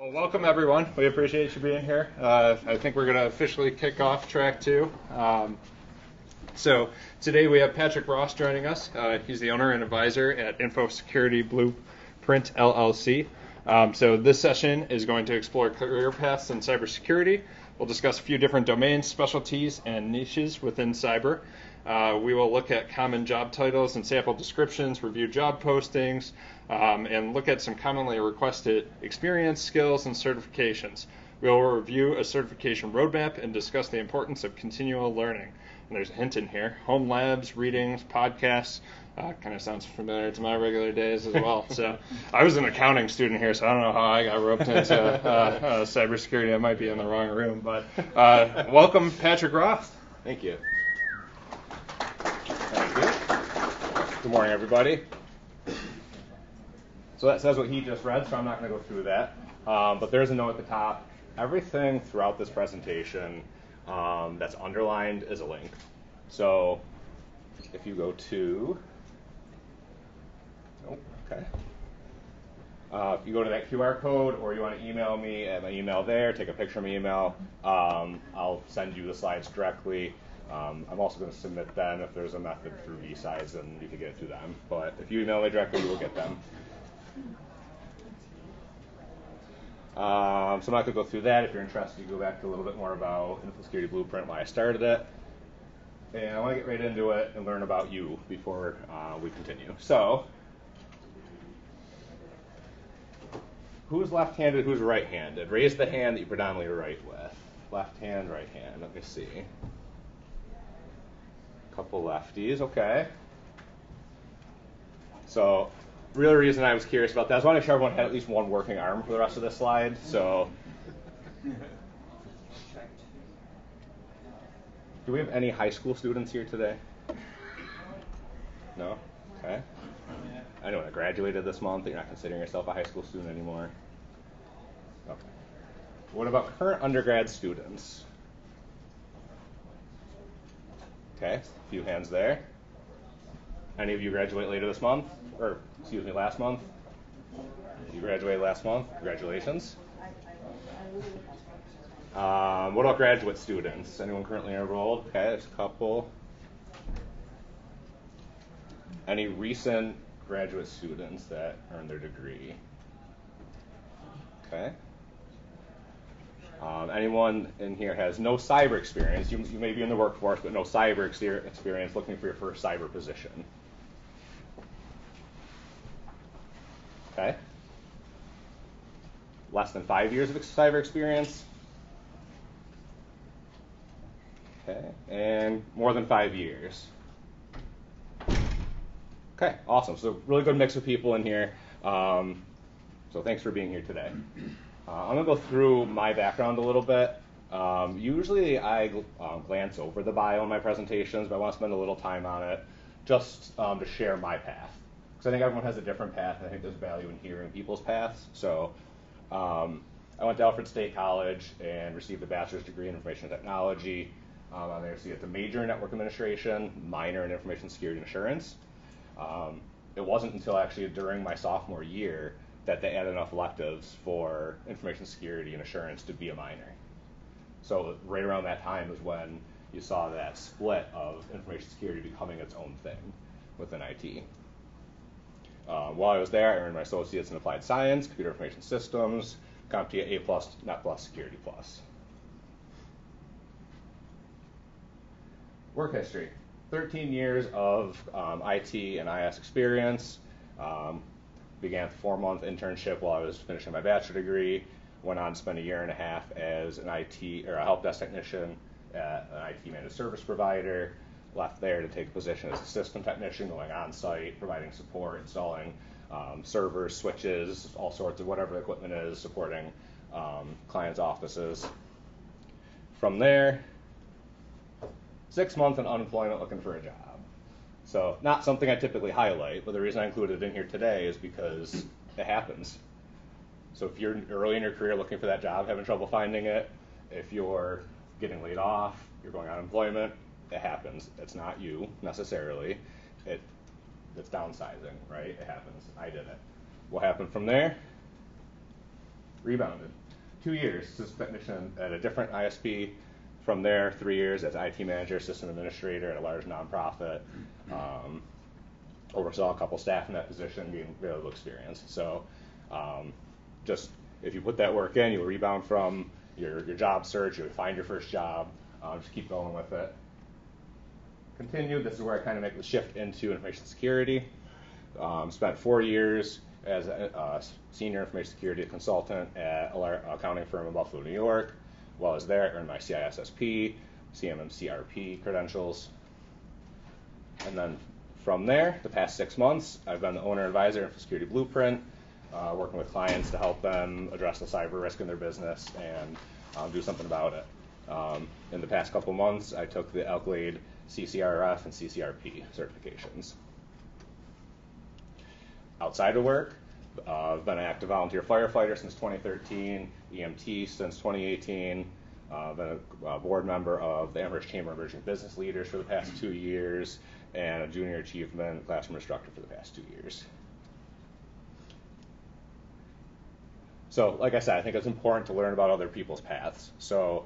Well, welcome everyone. We appreciate you being here. I think we're going to officially kick off track 2. So today we have Patrick Rost joining us. He's the owner and advisor at InfoSecurity Blueprint LLC. So this session is going to explore career paths in cybersecurity. We'll discuss a few different domains, specialties, and niches within cyber. We will look at common job titles and sample descriptions, review job postings, and look at some commonly requested experience, skills, and certifications. We will review a certification roadmap and discuss the importance of continual learning. And there's a hint in here: home labs, readings, podcasts. Kind of sounds familiar to my regular days as well. So I was an accounting student here, so I don't know how I got roped into cybersecurity. I might be in the wrong room, but welcome, Patrick Rost. Thank you. Thank you. Good morning, everybody. So that says what he just read, so I'm not going to go through that. But there's a note at the top. Everything throughout this presentation that's underlined is a link. So if you go to, if you go to that QR code, or you want to email me at my email there, take a picture of my email, I'll send you the slides directly. I'm also going to submit them if there's a method through BSides, and you can get it to them. But if you email me directly, you will get them. So I'm not going to go through that. If you're interested, you go back to a little bit more about InfoSecurity Blueprint, why I started it. And I want to get right into it and learn about you before we continue. So, who's left-handed, who's right-handed? Raise the hand that you predominantly write with. Left hand, right hand. Let me see. Couple lefties, okay. So, real reason I was curious about that is I want to make sure everyone had at least one working arm for the rest of this slide. So, do we have any high school students here today? No? Okay. Anyone that graduated this month, that you're not considering yourself a high school student anymore? Okay. What about current undergrad students? Okay, a few hands there. Any of you graduate later this month? Or, excuse me, last month? You graduated last month. Congratulations. What about graduate students? Anyone currently enrolled? Okay, there's a couple. Any recent graduate students that earned their degree? Okay. Anyone in here has no cyber experience? You may be in the workforce, but no cyber experience, looking for your first cyber position. Okay. Less than 5 years of cyber experience. Okay. And more than 5 years. Okay, awesome. So really good mix of people in here. So thanks for being here today. I'm going to go through my background a little bit. Usually I glance over the bio in my presentations, but I want to spend a little time on it just to share my path. Because I think everyone has a different path, and I think there's value in hearing people's paths. So I went to Alfred State College and received a bachelor's degree in information technology. On there, see it's a major in network administration, minor in information security and assurance. It wasn't until actually during my sophomore year that they added enough electives for information security and assurance to be a minor. So right around that time is when you saw that split of information security becoming its own thing within IT. While I was there, I earned my associates in applied science, computer information systems, CompTIA A+, Net Plus, Security Plus. Work history. 13 years of IT and IS experience. Began a 4-month internship while I was finishing my bachelor degree. Went on to spend a year and a half as an IT or a help desk technician at an IT managed service provider. Left there to take a position as a system technician, going on site, providing support, installing servers, switches, all sorts of whatever the equipment is, supporting clients' offices. From there, 6 months in unemployment looking for a job. So not something I typically highlight, but the reason I included it in here today is because it happens. So if you're early in your career looking for that job, having trouble finding it, if you're getting laid off, you're going on unemployment, it happens. It's not you necessarily. It's downsizing, right? It happens. I did it. What happened from there? rebounded. 2 years, system technician at a different ISP. From there, 3 years as IT manager, system administrator at a large nonprofit. Oversaw a couple staff in that position, gained valuable experience. So just if you put that work in, you'll rebound from your job search, you'll find your first job, just keep going with it. Continue, this is where I kind of make the shift into information security. Spent 4 years as a senior information security consultant at an accounting firm in Buffalo, New York. While I was there, I earned my CISSP, CMMCRP credentials. And then from there, the past 6 months, I've been the owner advisor of InfoSecurity Blueprint, working with clients to help them address the cyber risk in their business and do something about it. In the past couple months, I took the Accolade CCRF and CCRP certifications. Outside of work, I've been an active volunteer firefighter since 2013, EMT since 2018, been a board member of the Amherst Chamber of Emerging Business Leaders for the past 2 years, and a junior achievement classroom instructor for the past 2 years. So, like I said, I think it's important to learn about other people's paths. So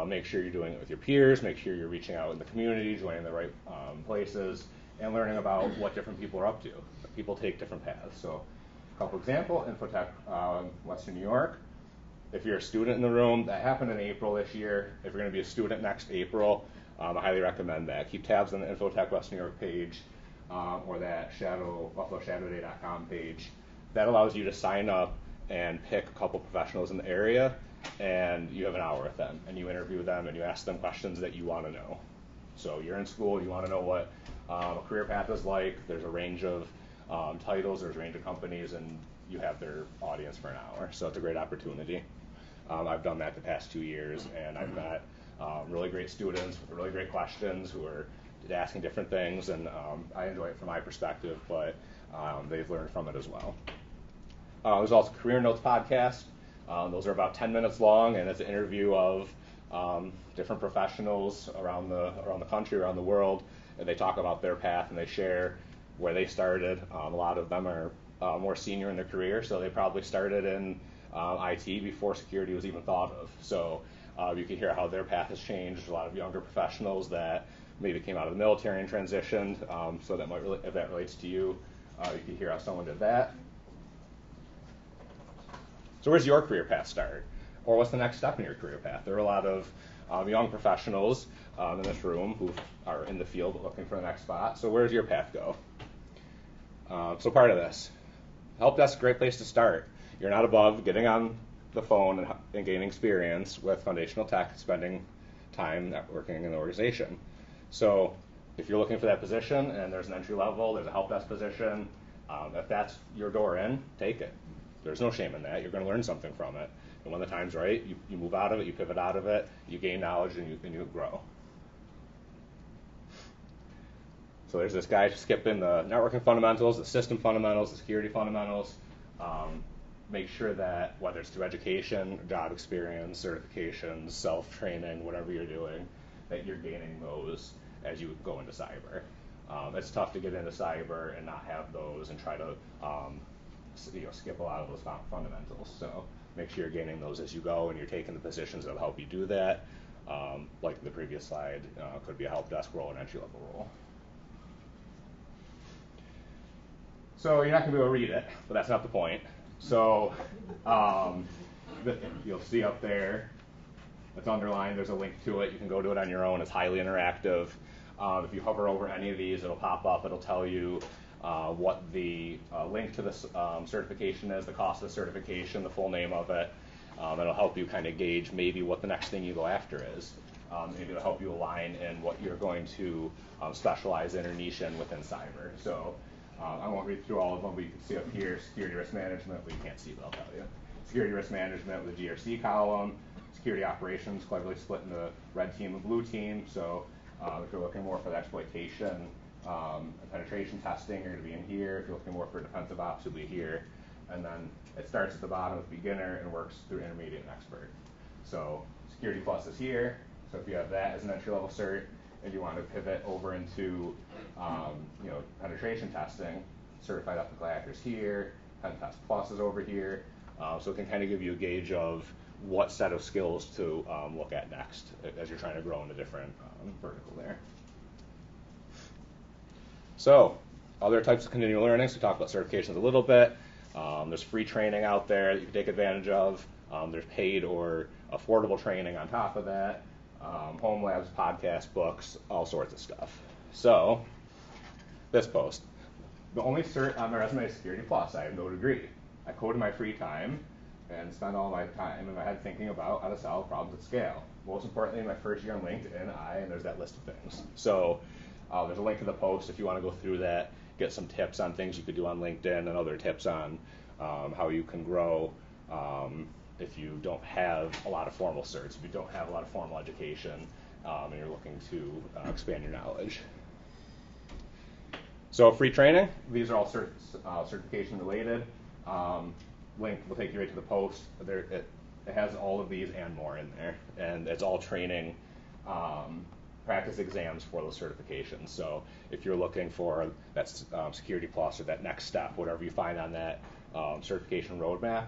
make sure you're doing it with your peers, make sure you're reaching out in the community, joining the right places, and learning about what different people are up to. People take different paths. So a couple examples, Infotech Western New York. If you're a student in the room, that happened in April this year. If you're going to be a student next April, I highly recommend that. Keep tabs on the Infotech Western New York page or that BuffaloShadowDay.com page. That allows you to sign up and pick a couple professionals in the area, and you have an hour with them, and you interview them, and you ask them questions that you want to know. So you're in school, you want to know what a career path is like. There's a range of titles, there's a range of companies, and you have their audience for an hour. So it's a great opportunity. I've done that the past 2 years, and I've met really great students with really great questions who are asking different things, and I enjoy it from my perspective, but they've learned from it as well. There's also Career Notes podcast. Those are about 10 minutes long, and it's an interview of different professionals around the country, around the world, and they talk about their path and they share where they started. A lot of them are more senior in their career, so they probably started in IT before security was even thought of. So you can hear how their path has changed. A lot of younger professionals that maybe came out of the military and transitioned, so that might if that relates to you, you can hear how someone did that. So where's your career path start? Or what's the next step in your career path? There are a lot of young professionals in this room who are in the field looking for the next spot. So where's your path go? So part of this, help desk is a great place to start. You're not above getting on the phone and gaining experience with foundational tech, spending time networking in the organization. So if you're looking for that position and there's an entry level, there's a help desk position, if that's your door in, take it. There's no shame in that. You're going to learn something from it. And when the time's right, you move out of it, you pivot out of it, you gain knowledge, and you grow. So there's this guy skipping the networking fundamentals, the system fundamentals, the security fundamentals. Make sure that whether it's through education, job experience, certifications, self-training, whatever you're doing, that you're gaining those as you go into cyber. It's tough to get into cyber and not have those and try to skip a lot of those fundamentals. So make sure you're gaining those as you go and you're taking the positions that'll help you do that. Like the previous slide, could be a help desk role, an entry-level role. So you're not going to be able to read it, but that's not the point. So you'll see up there, it's underlined, there's a link to it. You can go do it on your own. It's highly interactive. If you hover over any of these, it'll pop up. It'll tell you what the link to the certification is, the cost of the certification, the full name of it. It'll help you kind of gauge maybe what the next thing you go after is. Maybe it'll help you align in what you're going to specialize in or niche in within cyber. So I won't read through all of them, but you can see up here, security risk management, well, you can't see, but I'll tell you. Security risk management with a GRC column, security operations, cleverly split into red team and blue team. So if you're looking more for the exploitation and penetration testing, you're going to be in here. If you're looking more for defensive ops, you'll be here. And then it starts at the bottom with beginner and works through intermediate and expert. So security plus is here. So if you have that as an entry-level cert, and you want to pivot over into penetration testing, certified ethical hackers here, pen test plus is over here. So it can kind of give you a gauge of what set of skills to look at next as you're trying to grow in a different vertical there. So other types of continual learning, so we talked about certifications a little bit. There's free training out there that you can take advantage of. There's paid or affordable training on top of that. Home labs, podcasts, books, all sorts of stuff. So this post. The only cert on my resume is Security Plus. I have no degree. I code in my free time and spend all my time in my head thinking about how to solve problems at scale. Most importantly, in my first year on LinkedIn, and there's that list of things. So there's a link to the post if you want to go through that, get some tips on things you could do on LinkedIn and other tips on how you can grow if you don't have a lot of formal certs, if you don't have a lot of formal education, and you're looking to expand your knowledge. So free training, these are all certification related. Link will take you right to the post. It has all of these and more in there, and it's all training practice exams for those certifications. So if you're looking for that Security Plus or that next step, whatever you find on that certification roadmap,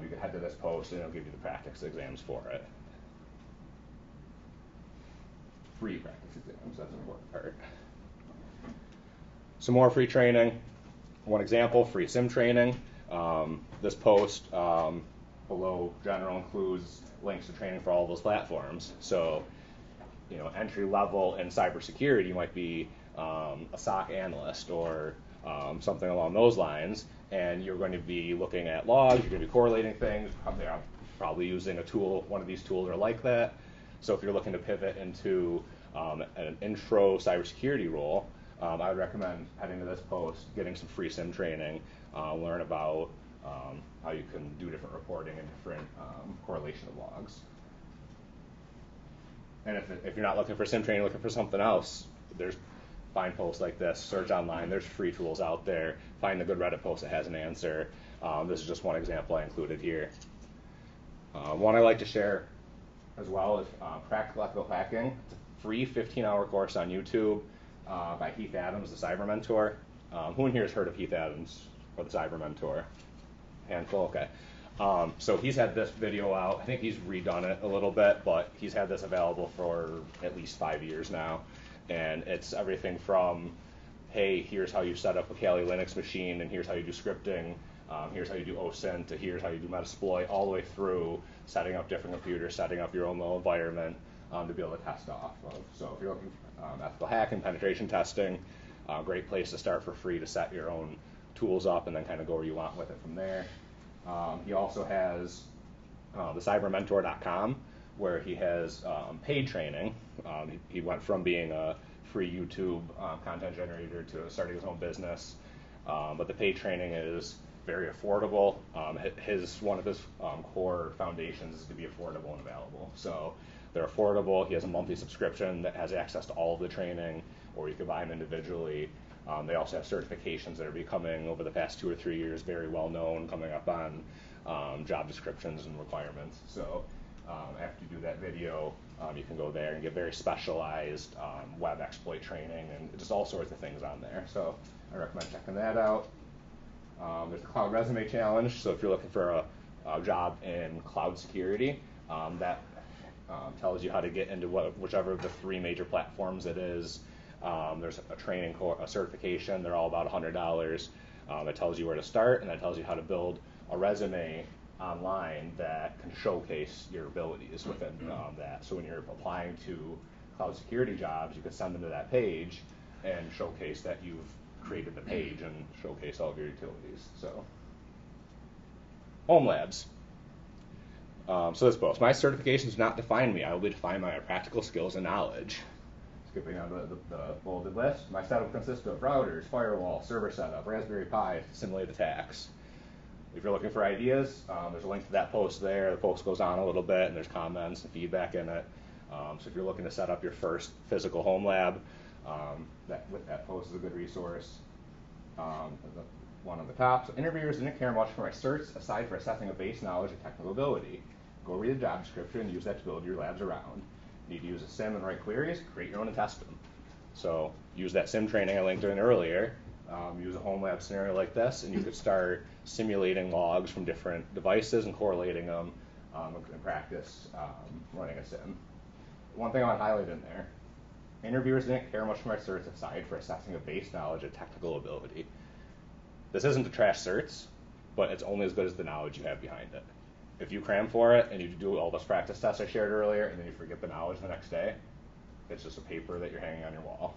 you can head to this post and it'll give you the practice exams for it. Free practice exams, that's an important part. Some more free training. One example, free SIM training. This post below general includes links to training for all those platforms. So, entry level in cybersecurity, you might be a SOC analyst or something along those lines, and you're going to be looking at logs, you're going to be correlating things, probably using a tool, one of these tools are like that. So if you're looking to pivot into an intro cybersecurity role, I would recommend heading to this post, getting some free SIM training, learn about how you can do different reporting and different correlation of logs. And if you're not looking for SIM training, looking for something else, find posts like this, search online, there's free tools out there, find a good Reddit post that has an answer. This is just one example I included here. One I like to share as well is Practical Ethical Hacking. It's a free 15-hour course on YouTube by Heath Adams, the Cyber Mentor. Who in here has heard of Heath Adams or the Cyber Mentor? Handful, okay. So he's had this video out. I think he's redone it a little bit, but he's had this available for at least 5 years now. And it's everything from, hey, here's how you set up a Kali Linux machine, and here's how you do scripting, here's how you do OSINT, to here's how you do Metasploit, all the way through setting up different computers, setting up your own little environment to be able to test off of. So if you're looking for ethical hacking, penetration testing, great place to start for free to set your own tools up and then kind of go where you want with it from there. He also has the cybermentor.com, where he has paid training. He went from being a free YouTube content generator to starting his own business, but the paid training is very affordable. One of his core foundations is to be affordable and available. So they're affordable. He has a monthly subscription that has access to all of the training, or you can buy them individually. They also have certifications that are becoming, over the past 2 or 3 years, very well known, coming up on job descriptions and requirements. So after you do that video, you can go there and get very specialized web exploit training and just all sorts of things on there. So I recommend checking that out. There's the Cloud Resume Challenge. So if you're looking for a job in cloud security, that tells you how to get into whichever of the 3 major platforms it is. There's a training a certification. They're all about $100. It tells you where to start, and that tells you how to build a resume online that can showcase your abilities within that. So when you're applying to cloud security jobs, you can send them to that page and showcase that you've created the page and showcase all of your utilities. So home labs. So this post, my certifications do not define me. I will be defined by my practical skills and knowledge. Skipping on the bolded list, my setup consists of routers, firewall, server setup, Raspberry Pi, simulated attacks. If you're looking for ideas, there's a link to that post there. The post goes on a little bit, and there's comments and feedback in it. So if you're looking to set up your first physical home lab, that post is a good resource. The one on the top. So interviewers didn't care much for my certs, aside for assessing a base knowledge of technical ability. Go read the job description and use that to build your labs around. Need to use a SIM and write queries, create your own and test them. So use that SIM training I linked in earlier. use a home lab scenario like this, and you could start simulating logs from different devices and correlating them in practice running a sim. One thing I want to highlight in there, interviewers didn't care much for my certs aside for assessing a base knowledge of technical ability. This isn't to trash certs, but it's only as good as the knowledge you have behind it. If you cram for it and you do all those practice tests I shared earlier and then you forget the knowledge the next day, it's just a paper that you're hanging on your wall.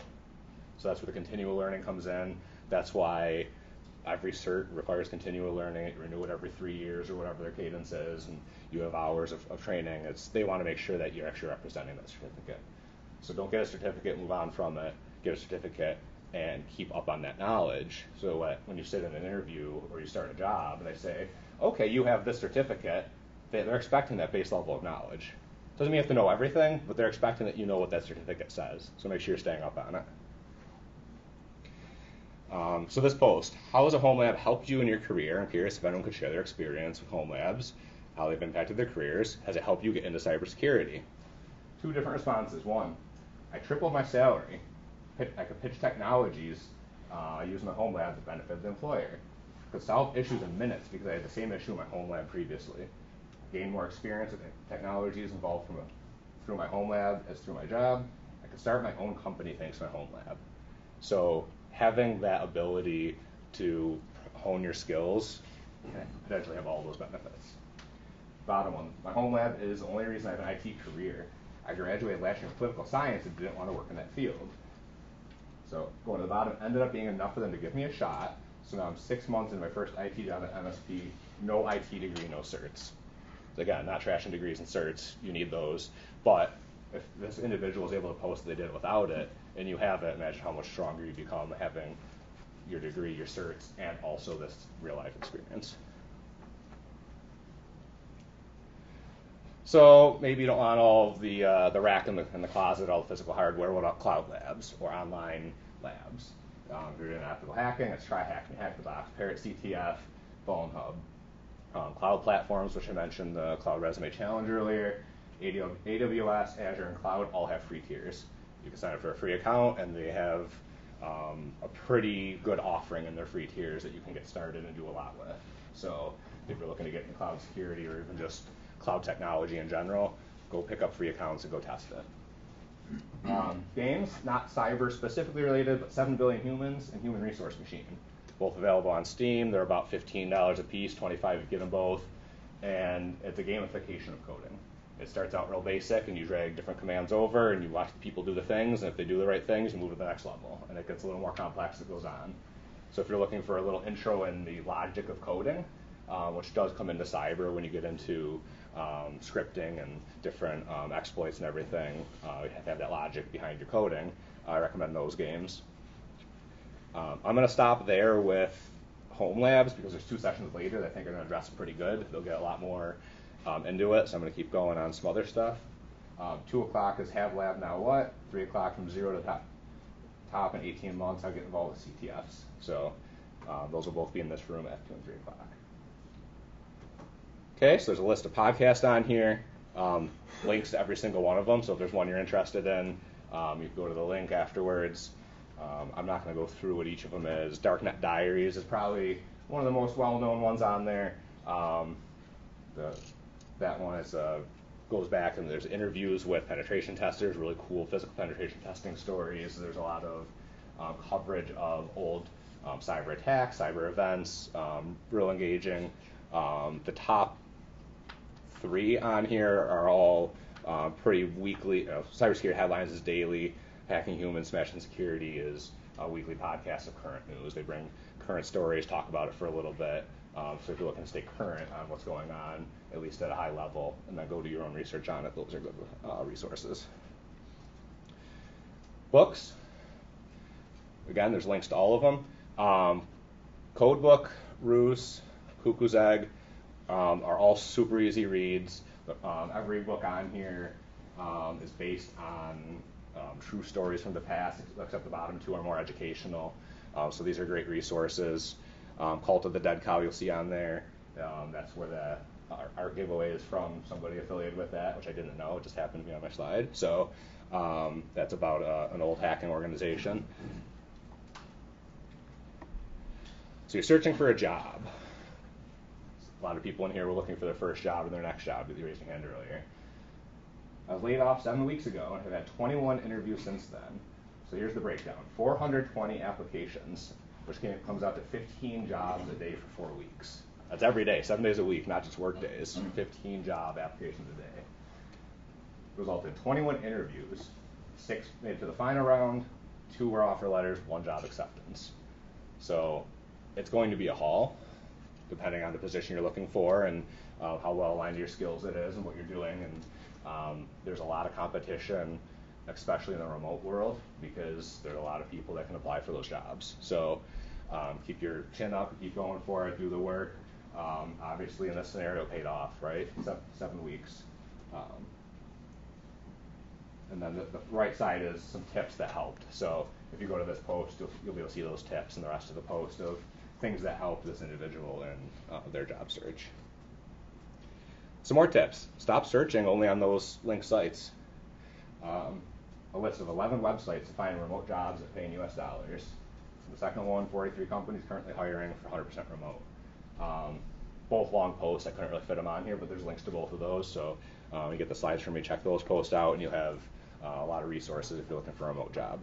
So that's where the continual learning comes in. That's why every cert requires continual learning. You renew it every 3 years or whatever their cadence is, and you have hours of training. They want to make sure that you're actually representing that certificate. So don't get a certificate, move on from it, get a certificate, and keep up on that knowledge. So when you sit in an interview or you start a job and they say, okay, you have this certificate, they're expecting that base level of knowledge. Doesn't mean you have to know everything, but they're expecting that you know what that certificate says. So make sure you're staying up on it. So this post, how has a home lab helped you in your career? I'm curious if anyone could share their experience with home labs, how they've impacted their careers. Has it helped you get into cybersecurity? 2 different responses. 1, I tripled my salary. I could pitch technologies using the home lab to benefit the employer. Could solve issues in minutes because I had the same issue in my home lab previously. Gained more experience with technologies involved through my home lab as through my job. I could start my own company thanks to my home lab. So having that ability to hone your skills can potentially have all those benefits. Bottom one, my home lab is the only reason I have an IT career. I graduated last year in political science and didn't want to work in that field. So going to the bottom ended up being enough for them to give me a shot. So now I'm 6 months into my first IT job at MSP, no IT degree, no certs. So again, not trashing degrees and certs, you need those. But if this individual is able to post that they did it without it, and you have it, imagine how much stronger you become having your degree, your certs, and also this real life experience. So maybe you don't want all of the rack in the closet, all the physical hardware. What about cloud labs or online labs? If you're doing ethical hacking, let's try Hack Me, Hack the Box, Parrot CTF, Phone Hub. Cloud platforms, which I mentioned, the Cloud Resume Challenge earlier, AWS, Azure, and Cloud all have free tiers. You can sign up for a free account, and they have a pretty good offering in their free tiers that you can get started and do a lot with. So if you're looking to get into cloud security or even just cloud technology in general, go pick up free accounts and go test it. Games, not cyber specifically related, but 7 Billion Humans and Human Resource Machine. Both available on Steam. They're about $15 a piece, $25 if you get them both. And it's a gamification of coding. It starts out real basic, and you drag different commands over, and you watch people do the things, and if they do the right things, you move to the next level. And it gets a little more complex as it goes on. So if you're looking for a little intro in the logic of coding, which does come into cyber when you get into scripting and different exploits and everything, you have to have that logic behind your coding. I recommend those games. I'm going to stop there with home labs because there's 2 sessions later that I think are going to address pretty good. They'll get a lot more into it, so I'm going to keep going on some other stuff. 2 o'clock is Have Lab Now What? 3 o'clock from 0 to top in 18 months, I'll get involved with CTFs. So those will both be in this room at 2 and 3 o'clock. Okay, so there's a list of podcasts on here, links to every single one of them. So if there's one you're interested in, you can go to the link afterwards. I'm not going to go through what each of them is. Darknet Diaries is probably one of the most well-known ones on there. That one is, goes back and there's interviews with penetration testers, really cool physical penetration testing stories. There's a lot of coverage of old cyber attacks, cyber events, real engaging. The top 3 on here are all pretty weekly. Cybersecurity Headlines is daily. Hacking Humans, Smashing Security is a weekly podcast of current news. They bring current stories, talk about it for a little bit. So if you're looking to stay current on what's going on, at least at a high level, and then go do your own research on it, those are good resources. Books. Again, there's links to all of them. Codebook, Ruse, Cuckoo's Egg are all super easy reads. Every book on here is based on true stories from the past, except the bottom 2 are more educational. So these are great resources. Cult of the Dead Cow you'll see on there. That's where the art giveaway is from, somebody affiliated with that, which I didn't know. It just happened to be on my slide. So that's about an old hacking organization. So you're searching for a job. A lot of people in here were looking for their first job or their next job. You raised your hand earlier. I was laid off 7 weeks ago and have had 21 interviews since then. So here's the breakdown. 420 applications, which comes out to 15 jobs a day for 4 weeks. That's every day, 7 days a week, not just work days. 15 job applications a day. Resulted in 21 interviews, 6 made it to the final round, 2 were offer letters, 1 job acceptance. So it's going to be a haul, depending on the position you're looking for and how well aligned to your skills it is and what you're doing. And there's a lot of competition, especially in the remote world, because there are a lot of people that can apply for those jobs. So keep your chin up, keep going for it, do the work. Obviously in this scenario paid off, right? 7 weeks. And then the right side is some tips that helped. So if you go to this post, you'll be able to see those tips and the rest of the post of things that help this individual in their job search. Some more tips. Stop searching only on those linked sites. A list of 11 websites to find remote jobs that pay in US dollars. The second one, 43 companies currently hiring for 100% remote. Both long posts, I couldn't really fit them on here, but there's links to both of those. So you get the slides from me, check those posts out, and you'll have a lot of resources if you're looking for a remote job.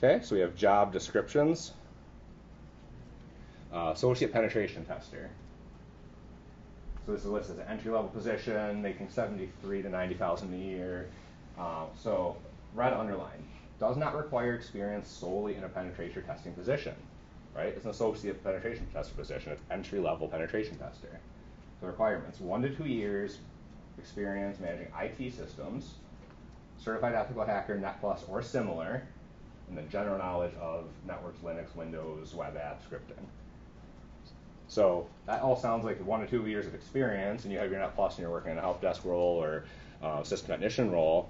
Okay, so we have job descriptions. Associate penetration tester. So this is listed as an entry-level position, making 73 to 90,000 a year. So red underline, does not require experience solely in a penetration testing position, right? It's an associate penetration tester position. It's entry-level penetration tester. The requirements: 1 to 2 years experience managing IT systems, certified ethical hacker, Net Plus or similar, and then general knowledge of networks, Linux, Windows, web app scripting. So that all sounds like 1 to 2 years of experience, and you have your Net Plus and you're working in a help desk role or system technician role.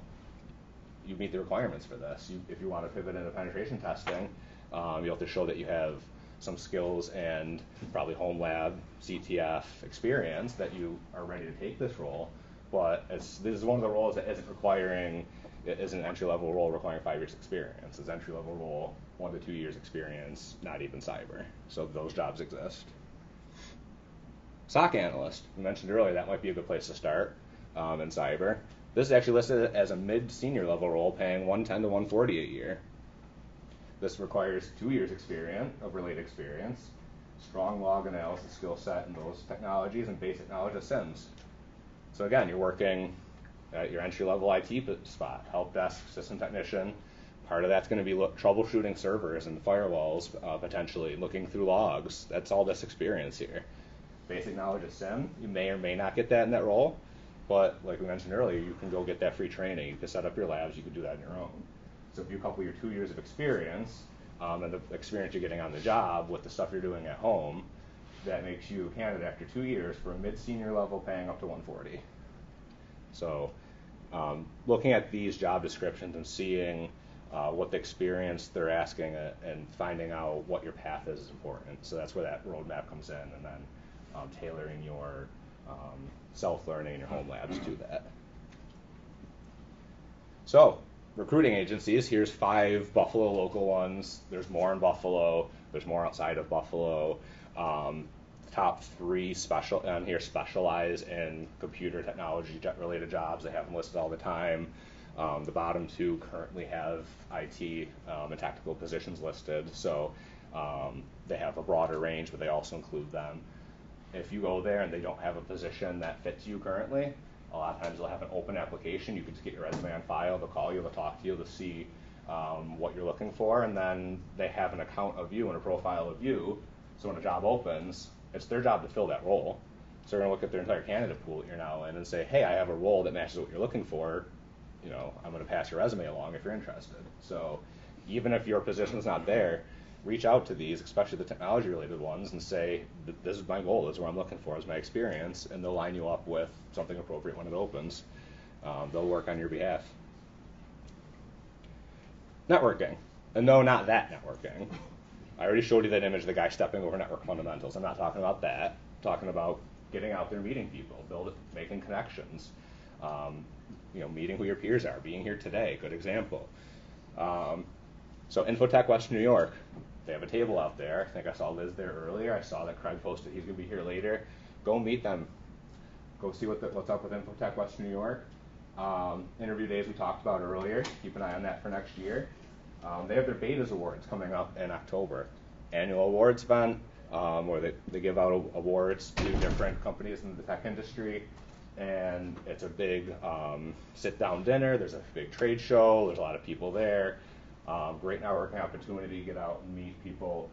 You meet the requirements for this. If you want to pivot into penetration testing, you have to show that you have some skills and probably home lab, CTF experience that you are ready to take this role. But this is one of the roles that isn't an entry-level role requiring 5 years experience. It's an entry-level role, 1 to 2 years experience, not even cyber. So those jobs exist. SOC analyst, we mentioned earlier, that might be a good place to start in cyber. This is actually listed as a mid-senior level role, paying $110 to $140 a year. This requires 2 years experience of related experience, strong log analysis skill set in those technologies, and basic knowledge of SIMs. So again, you're working at your entry-level IT spot, help desk, system technician. Part of that's going to be troubleshooting servers and firewalls, potentially looking through logs. That's all this experience here. Basic knowledge of SIM, you may or may not get that in that role, but like we mentioned earlier, you can go get that free training. You can set up your labs, you can do that on your own. So if you couple your 2 years of experience and the experience you're getting on the job with the stuff you're doing at home, that makes you a candidate after 2 years for a mid-senior level paying up to $140. So looking at these job descriptions and seeing what the experience they're asking and finding out what your path is important. So that's where that roadmap comes in, and then tailoring your self-learning and your home labs to that. So recruiting agencies, here's 5 Buffalo local ones. There's more in Buffalo. There's more outside of Buffalo. Top 3 on here specialize in computer technology related jobs. They have them listed all the time. The bottom 2 currently have IT and tactical positions listed. So they have a broader range, but they also include them. If you go there and they don't have a position that fits you currently, a lot of times they'll have an open application. You can just get your resume on file. They'll call you, they'll talk to you, they'll see what you're looking for, and then they have an account of you and a profile of you. So when a job opens, it's their job to fill that role. So they're going to look at their entire candidate pool that you're now in and say, hey, I have a role that matches what you're looking for. You know, I'm going to pass your resume along if you're interested. So even if your position's not there, reach out to these, especially the technology-related ones, and say, this is my goal, this is what I'm looking for, this is my experience, and they'll line you up with something appropriate when it opens. They'll work on your behalf. Networking. And no, not that networking. I already showed you that image of the guy stepping over network fundamentals. I'm not talking about that. I'm talking about getting out there, meeting people, making connections, meeting who your peers are, being here today, good example. So Infotech Western New York, they have a table out there. I think I saw Liz there earlier. I saw that Craig posted he's going to be here later. Go meet them. Go see what's up with Infotech Western New York. Interview days we talked about earlier. Keep an eye on that for next year. They have their Betas Awards coming up in October. Annual awards event where they give out awards to different companies in the tech industry. And it's a big sit-down dinner. There's a big trade show. There's a lot of people there. Great networking opportunity to get out and meet people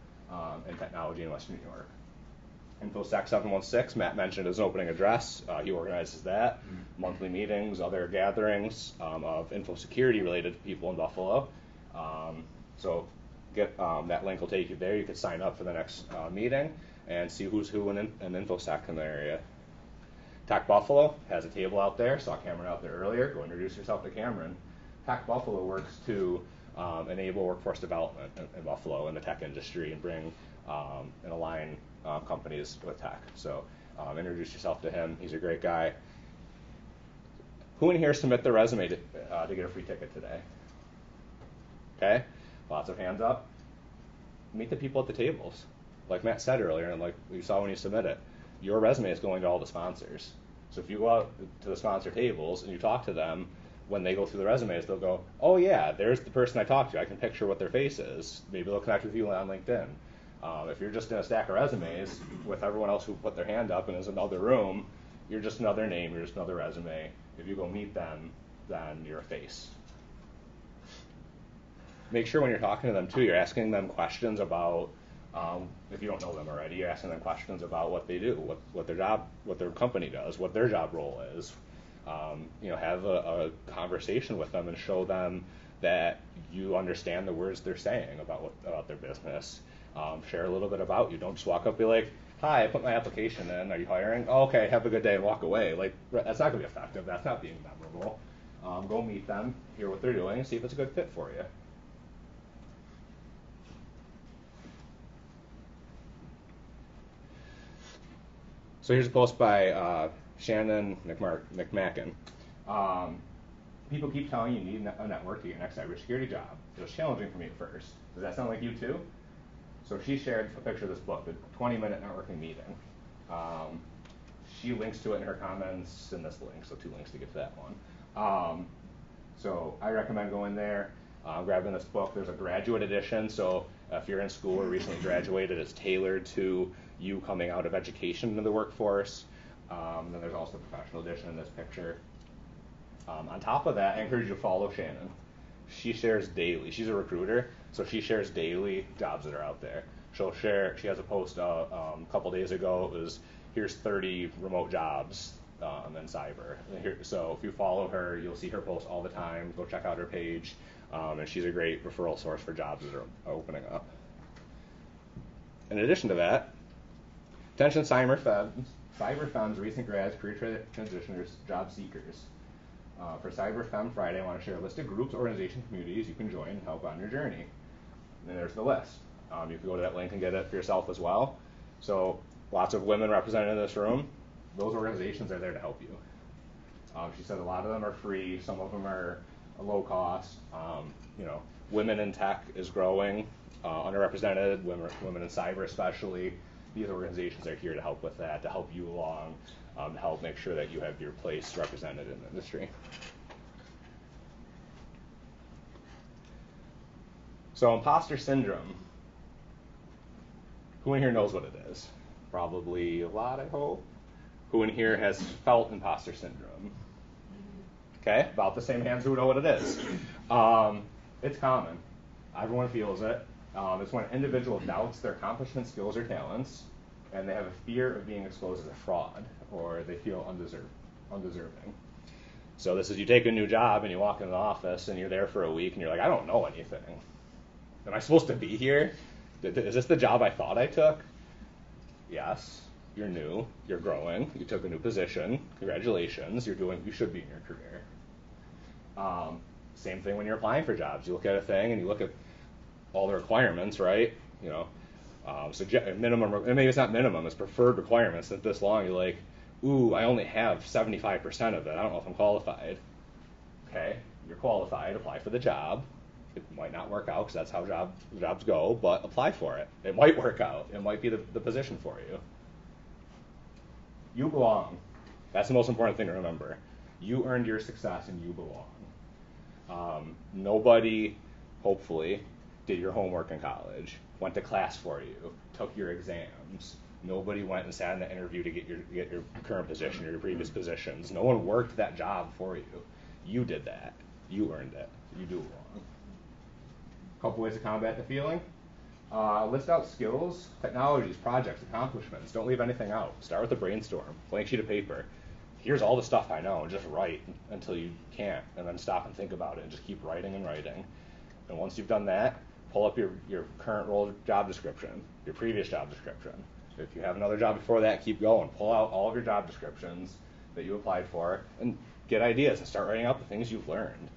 in technology in Western New York. InfoSec 716, Matt mentioned his opening address. He organizes that. Monthly meetings, other gatherings of InfoSecurity related to people in Buffalo. So get that link will take you there. You can sign up for the next meeting and see who's who in InfoSec in the area. Tech Buffalo has a table out there. Saw Cameron out there earlier. Go introduce yourself to Cameron. Tech Buffalo works to enable workforce development in Buffalo in the tech industry and bring and align companies with tech. So introduce yourself to him. He's a great guy. Who in here submit their resume to get a free ticket today? Okay, lots of hands up. Meet the people at the tables. Like Matt said earlier, and like you saw when you submit it, your resume is going to all the sponsors. So if you go out to the sponsor tables and you talk to them, when they go through the resumes, they'll go, oh yeah, there's the person I talked to. I can picture what their face is. Maybe they'll connect with you on LinkedIn. If you're just in a stack of resumes with everyone else who put their hand up and is in another room, you're just another name, you're just another resume. If you go meet them, then you're a face. Make sure when you're talking to them too, you're asking them questions about, if you don't know them already, you're asking them questions about what they do, what their job, what their company does, what their job role is. Have a conversation with them and show them that you understand the words they're saying about their business. Share a little bit about you. Don't just walk up and be like, hi, I put my application in. Are you hiring? Oh, okay, have a good day, and walk away. Like, that's not going to be effective. That's not being memorable. Go meet them, hear what they're doing, and see if it's a good fit for you. So here's a post by Shannon McMacken. People keep telling you need a network to get your next cybersecurity job. It was challenging for me at first. Does that sound like you too? So she shared a picture of this book, the 20-minute networking meeting. She links to it in her comments in this link, so 2 links to get to that one. So I recommend going there, grabbing this book. There's a graduate edition, so if you're in school or recently graduated, it's tailored to you coming out of education into the workforce. Then there's also a professional edition in this picture. On top of that, I encourage you to follow Shannon. She shares daily. She's a recruiter, so she shares daily jobs that are out there. She'll share. She has a post a couple days ago. It was, here's 30 remote jobs in cyber. So if you follow her, you'll see her post all the time. Go check out her page, and she's a great referral source for jobs that are opening up. In addition to that, attention CyberFem's recent grads, career transitioners, job seekers. For CyberFem Friday, I want to share a list of groups, organizations, communities you can join and help on your journey. And there's the list. You can go to that link and get it for yourself as well. So lots of women represented in this room. Those organizations are there to help you. She said a lot of them are free. Some of them are low cost. Women in tech is growing, underrepresented, women in cyber especially. These organizations are here to help with that, to help you along, to help make sure that you have your place represented in the industry. So imposter syndrome. Who in here knows what it is? Probably a lot, I hope. Who in here has felt imposter syndrome? Okay, about the same hands who know what it is. It's common. Everyone feels it. It's when an individual doubts their accomplishments, skills, or talents, and they have a fear of being exposed as a fraud, or they feel undeserving. So this is, you take a new job and you walk in the office and you're there for a week and you're like, I don't know anything. Am I supposed to be here? Is this the job I thought I took? Yes, you're new, you're growing, you took a new position, congratulations, you should be in your career. Same thing when you're applying for jobs. You look at a thing and you look at all the requirements, right? Minimum, and maybe it's not minimum, it's preferred requirements that this long. You're like, ooh, I only have 75% of it. I don't know if I'm qualified. Okay, you're qualified, apply for the job. It might not work out because that's how jobs go, but apply for it. It might work out. It might be the position for you. You belong. That's the most important thing to remember. You earned your success and you belong. Nobody, hopefully, did your homework in college, went to class for you, took your exams. Nobody went and sat in the interview to get your current position or your previous positions. No one worked that job for you. You did that. You earned it. You do belong. Couple ways to combat the feeling. List out skills, technologies, projects, accomplishments. Don't leave anything out. Start with a brainstorm, blank sheet of paper. Here's all the stuff I know. Just write until you can't, and then stop and think about it, and just keep writing and writing. And once you've done that, pull up your current role job description, your previous job description. If you have another job before that, keep going. Pull out all of your job descriptions that you applied for, and get ideas and start writing out the things you've learned.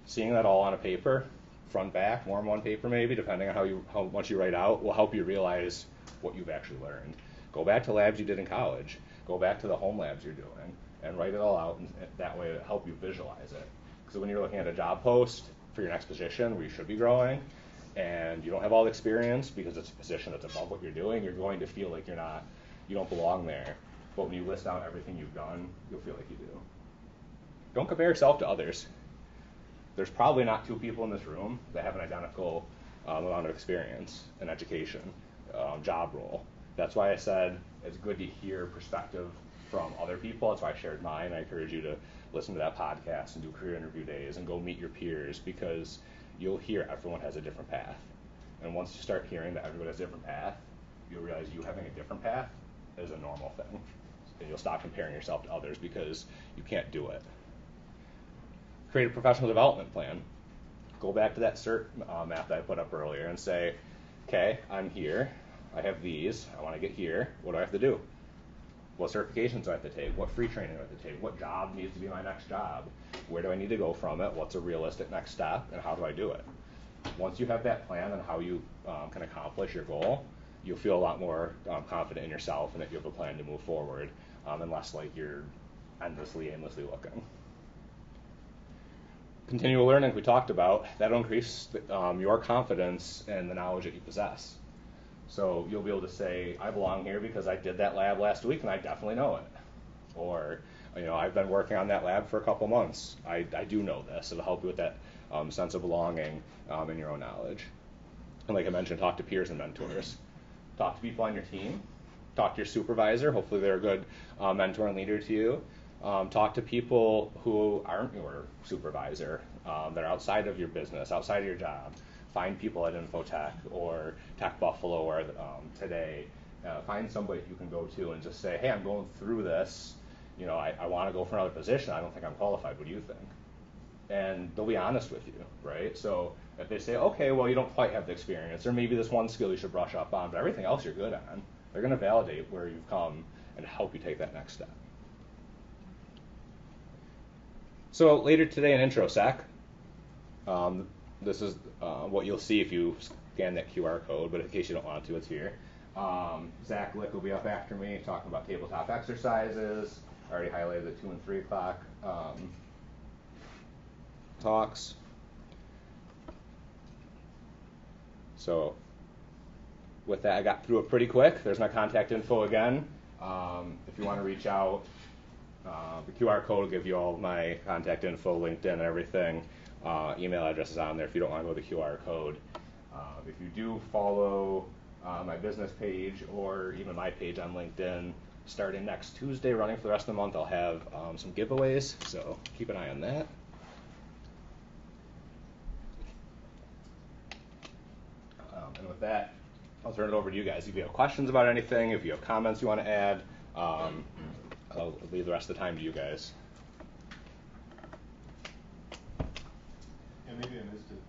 Seeing that all on a paper, front, back, more than one paper maybe, depending on how much you write out, will help you realize what you've actually learned. Go back to labs you did in college. Go back to the home labs you're doing and write it all out, and that way it'll help you visualize it. Because when you're looking at a job post for your next position where you should be growing, and you don't have all the experience because it's a position that's above what you're doing, you're going to feel like you don't belong there. But when you list out everything you've done, you'll feel like you do. Don't compare yourself to others. There's probably not two people in this room that have an identical amount of experience in education, job role. That's why I said it's good to hear perspective from other people. That's why I shared mine. I encourage you to listen to that podcast and do career interview days and go meet your peers, because you'll hear everyone has a different path. And once you start hearing that everyone has a different path, you'll realize you having a different path is a normal thing. And you'll stop comparing yourself to others because you can't do it. Create a professional development plan. Go back to that cert map that I put up earlier and say, okay, I'm here. I have these. I want to get here. What do I have to do? What certifications do I have to take? What free training do I have to take? What job needs to be my next job? Where do I need to go from it? What's a realistic next step? And how do I do it? Once you have that plan on how you can accomplish your goal, you'll feel a lot more confident in yourself and that you have a plan to move forward, and less like you're aimlessly looking. Continual learning we talked about, that'll increase your confidence in the knowledge that you possess. So you'll be able to say, I belong here because I did that lab last week and I definitely know it. Or, I've been working on that lab for a couple months. I do know this. It'll help you with that sense of belonging in your own knowledge. And like I mentioned, talk to peers and mentors. Talk to people on your team. Talk to your supervisor. Hopefully they're a good mentor and leader to you. Talk to people who aren't your supervisor, that are outside of your business, outside of your job. Find people at Infotech or Tech Buffalo or today. Find somebody you can go to and just say, hey, I'm going through this. I want to go for another position. I don't think I'm qualified. What do you think? And they'll be honest with you, right? So if they say, okay, well, you don't quite have the experience, or maybe this one skill you should brush up on, but everything else you're good on, they're going to validate where you've come and help you take that next step. So later today in InfoSec, this is what you'll see if you scan that QR code, but in case you don't want to, it's here. Zach Lick will be up after me talking about tabletop exercises. I already highlighted the 2 and 3 o'clock talks. So with that, I got through it pretty quick. There's my contact info again. If you want to reach out, the QR code will give you all my contact info, LinkedIn, and everything. Email address is on there if you don't want to go with the QR code. If you do follow my business page or even my page on LinkedIn, starting next Tuesday, running for the rest of the month, I'll have some giveaways, so keep an eye on that. And with that, I'll turn it over to you guys. If you have questions about anything, if you have comments you want to add, I'll leave the rest of the time to you guys. Yeah, maybe I missed it.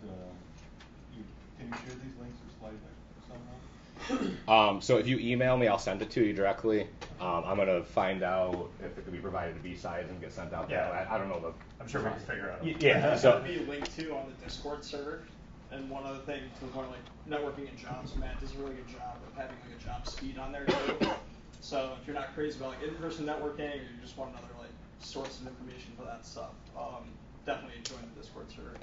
Can you share these links or slide deck somehow? So if you email me, I'll send it to you directly. I'm going to find out if it can be provided to BSides and get sent out. Yeah. I don't know. I'm sure we can figure out. Yeah. So So be linked to on the Discord server. And one other thing to the point, like networking and jobs, Matt does a really good job of having like a job speed on there too. So if you're not crazy about like in-person networking or you just want another like source of information for that stuff, definitely enjoying the Discord server.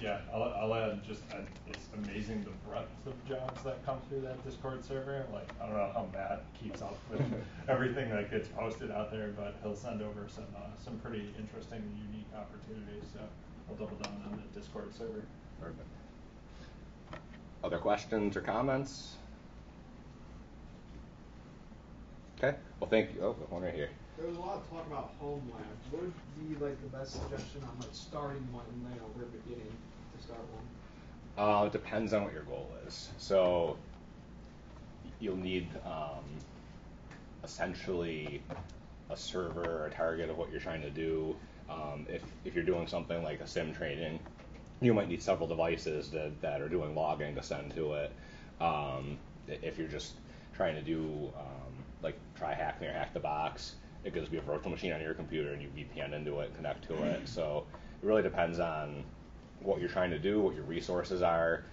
Yeah, I'll add just, it's amazing the breadth of jobs that come through that Discord server. Like, I don't know how Matt keeps up with everything that gets posted out there, but he'll send over some pretty interesting and unique opportunities. So we'll double down on the Discord server. Perfect. Other questions or comments? Okay. Well, thank you. Oh, one right here. There was a lot of talk about home labs. What would be like the best suggestion on like starting one, we're beginning to start one? It depends on what your goal is. So you'll need essentially a server or a target of what you're trying to do. If you're doing something like a sim training, you might need several devices that are doing logging to send to it. If you're just trying to do like try hack me or hack the box, it could just be a virtual machine on your computer and you VPN into it and connect to it. So it really depends on what you're trying to do, what your resources are.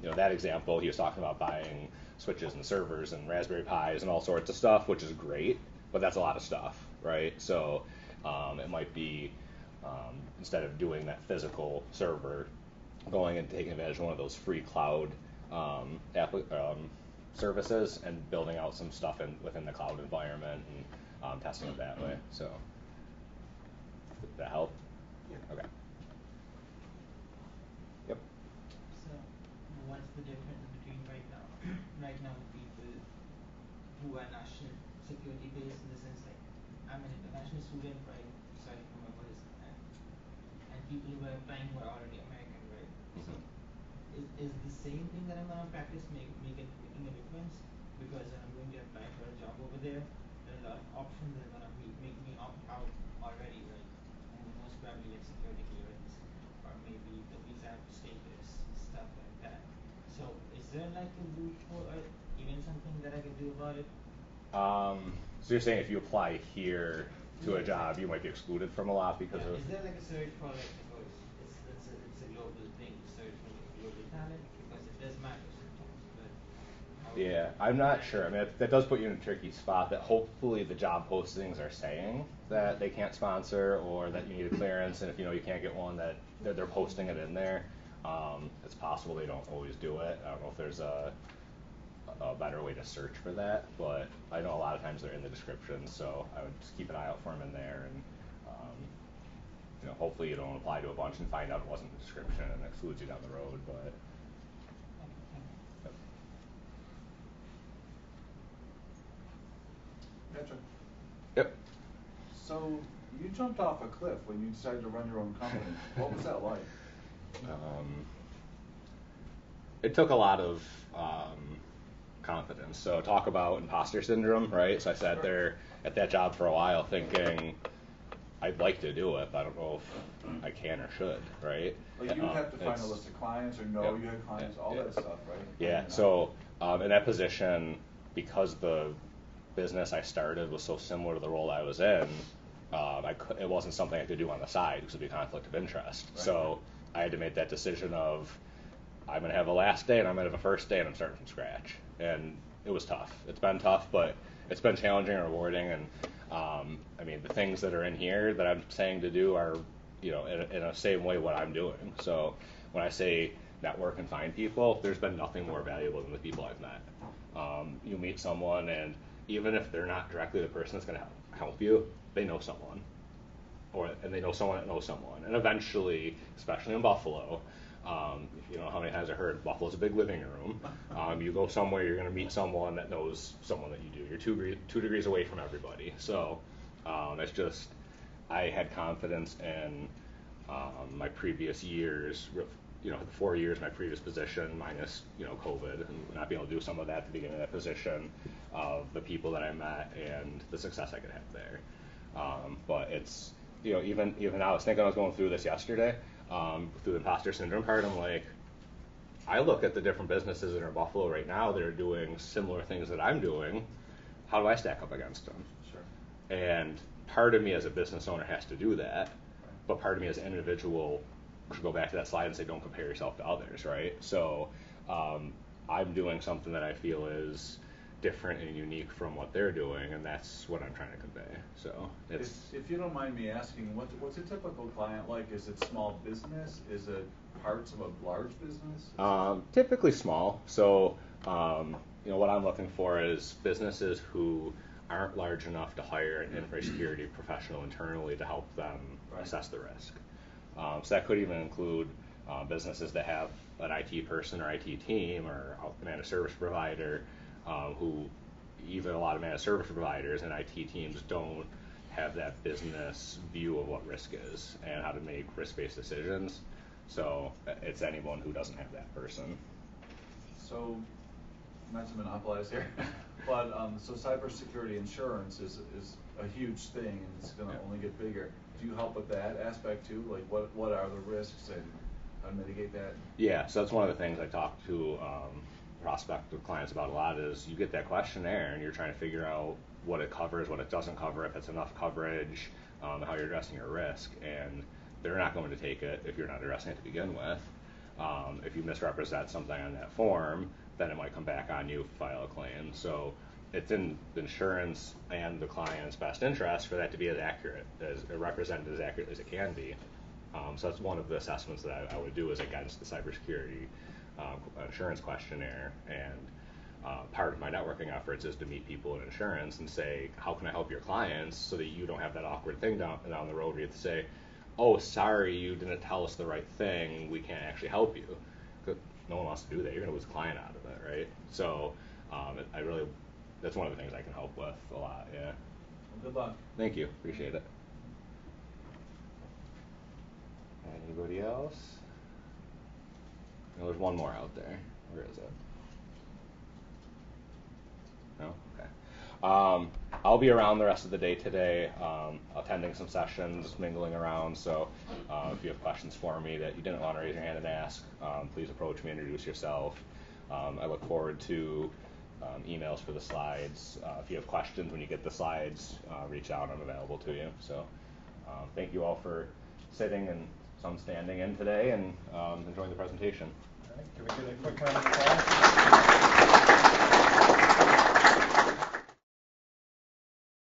That example, he was talking about buying switches and servers and Raspberry Pis and all sorts of stuff, which is great, but that's a lot of stuff, right? So it might be instead of doing that physical server, going and taking advantage of one of those free cloud services and building out some stuff within the cloud environment and testing it that way. So did that help? Yeah. Okay. Yep. So what's the difference between right now people who are national security based, in the sense like I'm an international student, right? Sorry for my voice, and people who are applying who are already American, right? So is the same thing that I'm gonna practice making a difference? Because when I'm going to apply for a job over there, there are a lot of options that are gonna make me opt out already, like most probably like security clearance or maybe the visa status, stuff like that. So is there like a loophole or even something that I can do about it? So you're saying if you apply here to a job, you might be excluded from a lot because of. Is there like a search for like because it's a global thing, search for global talent, because it does matter sometimes, but Yeah, I'm not sure. I mean, that does put you in a tricky spot. That hopefully the job postings are saying that they can't sponsor or that you need a clearance, and if you can't get one, that they're posting it in there. It's possible they don't always do it. I don't know if there's a better way to search for that, but I know a lot of times they're in the description, so I would just keep an eye out for them in there, and hopefully you don't apply to a bunch and find out it wasn't the description and it excludes you down the road. But Patrick. yep. So you jumped off a cliff when you decided to run your own company. What was that like? It took a lot of confidence. So talk about imposter syndrome, right? So I sat there at that job for a while thinking, I'd like to do it, but I don't know if I can or should, right? Like you have to find a list of clients or know you had clients, all that stuff, right? Yeah, so in that position, because the business I started was so similar to the role I was in, it wasn't something I could do on the side because it would be a conflict of interest. Right. So I had to make that decision of, I'm going to have a last day and I'm going to have a first day and I'm starting from scratch. And it was tough. It's been tough, but it's been challenging and rewarding. And I mean, the things that are in here that I'm saying to do are, in a same way what I'm doing. So when I say network and find people, there's been nothing more valuable than the people I've met. You meet someone, and even if they're not directly the person that's going to help you, they know someone. And they know someone that knows someone. And eventually, especially in Buffalo, you know how many times I heard Buffalo's a big living room. You go somewhere, you're going to meet someone that knows someone that you do. You're two degrees away from everybody. So it's just, I had confidence in my previous years, the 4 years, my previous position, minus COVID, and not being able to do some of that at the beginning of that position, of the people that I met and the success I could have there. But it's, even I was thinking I was going through this yesterday, through the imposter syndrome part. I'm like, I look at the different businesses that are in Buffalo right now that are doing similar things that I'm doing. How do I stack up against them? Sure. And part of me as a business owner has to do that, but part of me as an individual should go back to that slide and say, don't compare yourself to others, right? So I'm doing something that I feel is different and unique from what they're doing, and that's what I'm trying to convey. So it's If you don't mind me asking, what's a typical client like? Is it small business? Is it parts of a large business? typically small. So what I'm looking for is businesses who aren't large enough to hire an InfoSecurity professional internally to help them assess the risk. So that could even include businesses that have an IT person or IT team or a managed service provider, who even a lot of managed service providers and IT teams don't have that business view of what risk is and how to make risk-based decisions. So it's anyone who doesn't have that person. So, not to monopolize here, but so cybersecurity insurance is a huge thing, and it's going to only get bigger. Do you help with that aspect too? Like, what are the risks and how to mitigate that? Yeah, so that's one of the things I talk to prospective clients about a lot is you get that questionnaire and you're trying to figure out what it covers, what it doesn't cover, if it's enough coverage, how you're addressing your risk, and they're not going to take it if you're not addressing it to begin with. If you misrepresent something on that form, then it might come back on you, file a claim. So it's in the insurance and the client's best interest for that to be as accurate, as represented as accurately as it can be. So that's one of the assessments that I would do is against the cybersecurity insurance questionnaire. And part of my networking efforts is to meet people in insurance and say, how can I help your clients so that you don't have that awkward thing down the road where you have to say, oh, sorry, you didn't tell us the right thing, we can't actually help you. No one wants to do that. You're going to lose a client out of it, right? So that's one of the things I can help with a lot, yeah. Well, good luck. Thank you, appreciate it. Anybody else? No, there's one more out there. Where is it? No? Okay. I'll be around the rest of the day today, attending some sessions, mingling around, so if you have questions for me that you didn't want to raise your hand and ask, please approach me, introduce yourself. I look forward to emails for the slides. If you have questions when you get the slides, reach out, I'm available to you. So thank you all for sitting and some standing in today and enjoying the presentation. All right, can we get a quick round of applause?